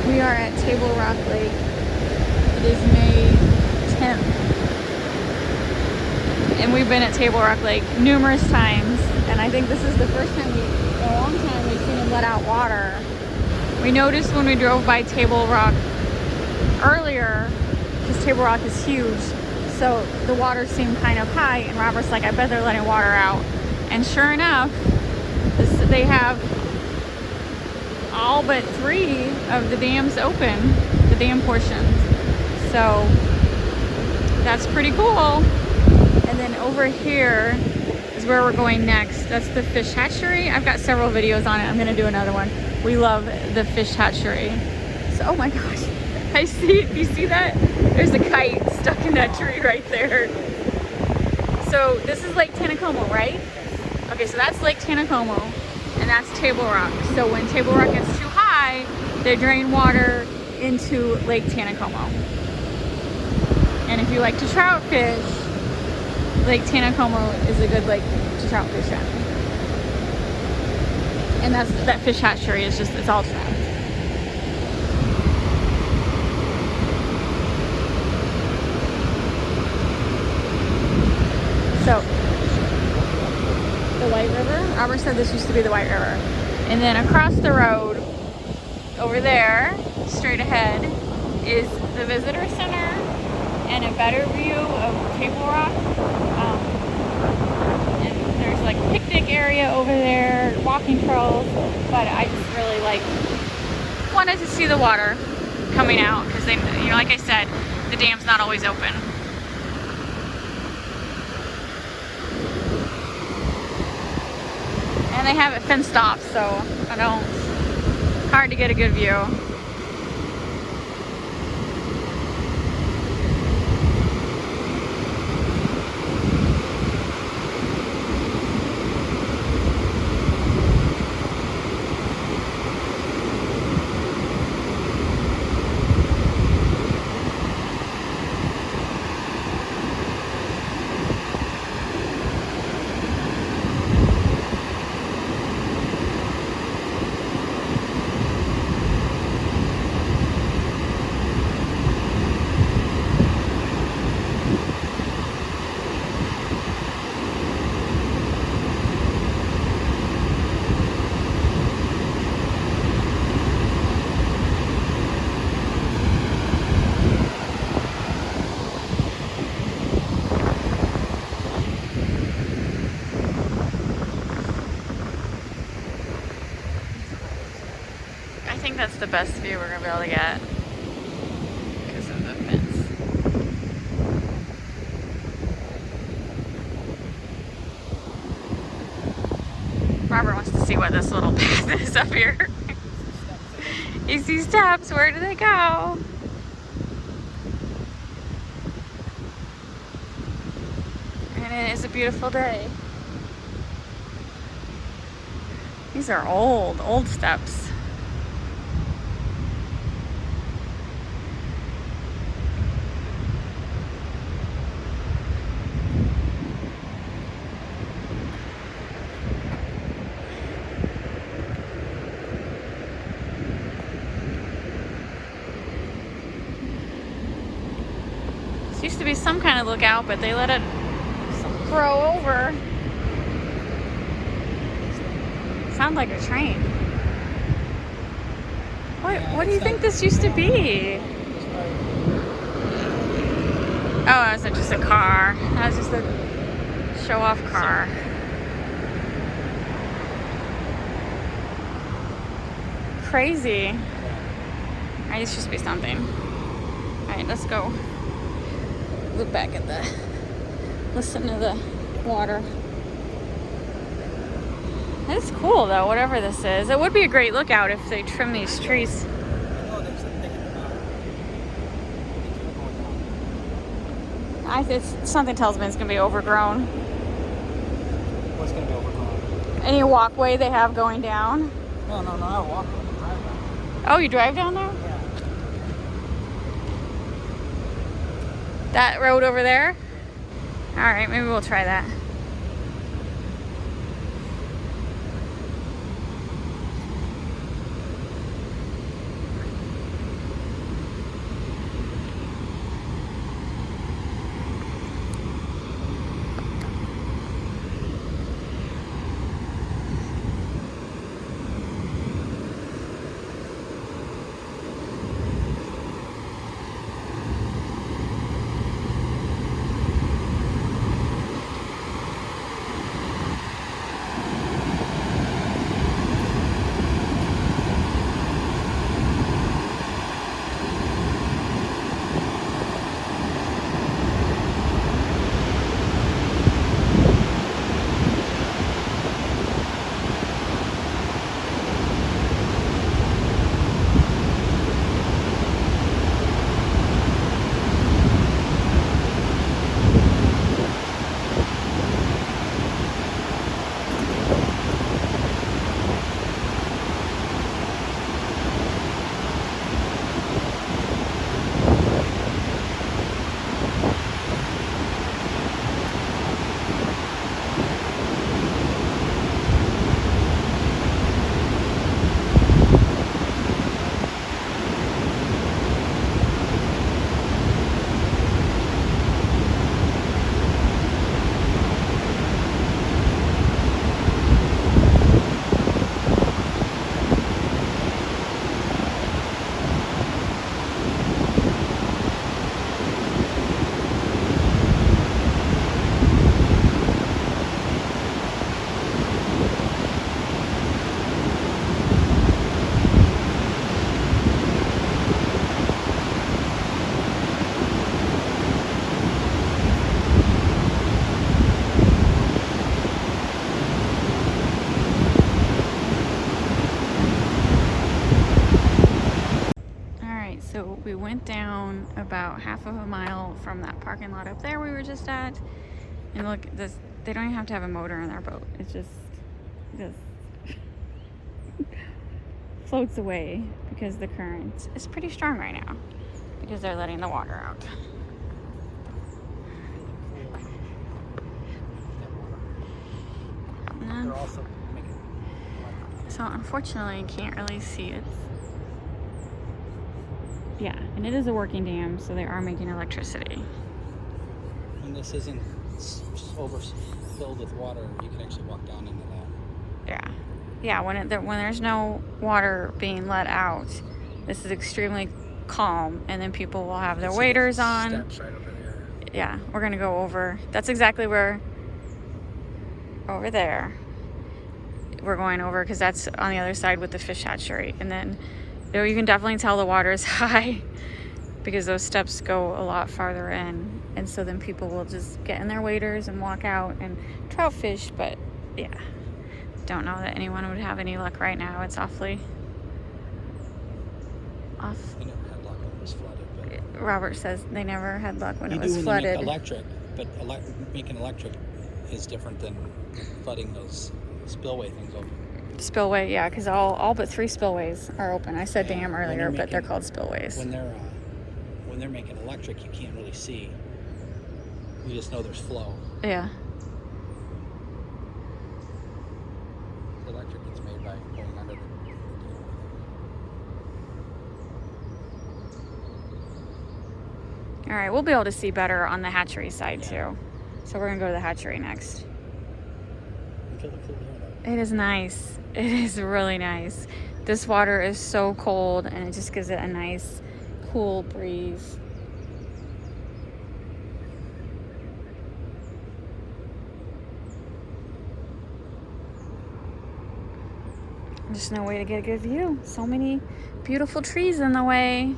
We are at Table Rock Lake. It is May 10th. And we've been at Table Rock Lake numerous times. And I think this is the first time in a long time we've seen them let out water. We noticed when we drove by Table Rock earlier, because Table Rock is huge, so the water seemed kind of high, and Robert's like, I bet they're letting water out. And sure enough, they have all but 3 of the dams open, the dam portions. So that's pretty cool. And then over here is where we're going next. That's the fish hatchery. I've got several videos on it. I'm gonna do another one. We love the fish hatchery. So, oh my gosh, I see it. You see that? There's a kite stuck in that tree right there. So this is Lake Taneycomo, right? Okay, so that's Lake Taneycomo, and that's Table Rock. So when Table Rock gets too high, they drain water into Lake Taneycomo. And if you like to trout fish, Lake Taneycomo is a good lake to trout fish at. And that fish hatchery is just, it's all trout. So, the White River? Robert said this used to be the White River. And then across the road, over there, straight ahead, is the visitor center and a better view of Table Rock. And there's like a picnic area over there, walking trails. But I just really wanted to see the water coming out because they, you know, like I said, the dam's not always open. And they have it fenced off, so hard to get a good view. I think that's the best view we're gonna be able to get because of the fence. Robert wants to see what this little path is up here. You see steps, where do they go? And it is a beautiful day. These are old steps. Used to be some kind of lookout, but they let it throw over. Sounds like a train. What do you think this used to be? Oh, that's just a car. That was just a show-off car. Crazy. Alright, this should be something. Alright, let's go. Look back at listen to the water. It's cool though, whatever this is. It would be a great lookout if they trim these trees. Something tells me it's gonna be overgrown. What's gonna be overgrown? Any walkway they have going down? No, I walk on the driveway. Oh, you drive down there? Yeah. That road over there? All right, maybe we'll try that. So we went down about half of a mile from that parking lot up there we were just at. And look, this, they don't even have to have a motor in their boat. It just floats away because the current is pretty strong right now because they're letting the water out. And then, They're also making so unfortunately, you can't really see it. Yeah, and it is a working dam, so they are making electricity. when this isn't overfilled with water, you can actually walk down into that. Yeah. Yeah, when there's no water being let out, this is extremely calm, and then people will have their waders on. Steps right over there. Yeah, we're gonna go over. That's exactly where, over there, we're going over because that's on the other side with the fish hatchery. And then you can definitely tell the water is high because those steps go a lot farther in. And so then people will just get in their waders and walk out and trout fish. But yeah, don't know that anyone would have any luck right now. It's awfully off. I never had luck when it was flooded. But Robert says they never had luck when it was you do when flooded. they make electric, but making electric is different than flooding those spillway things open. Spillway, yeah, because all but 3 spillways are open. I said dam earlier, but they're called spillways. When they're making electric, you can't really see. You just know there's flow. Yeah. The electric gets made by going under the. All right, we'll be able to see better on the hatchery side too. So we're gonna go to the hatchery next. You feel the cool air though. It is nice. It is really nice. This water is so cold, and it just gives it a nice, cool breeze. There's no way to get a good view. So many beautiful trees in the way.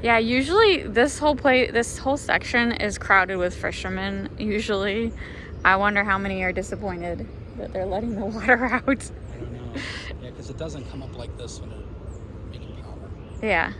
Yeah, usually this whole section is crowded with fishermen. Usually, I wonder how many are disappointed that they're letting the water out. I don't know. Yeah, because it doesn't come up like this when they're making power. Yeah.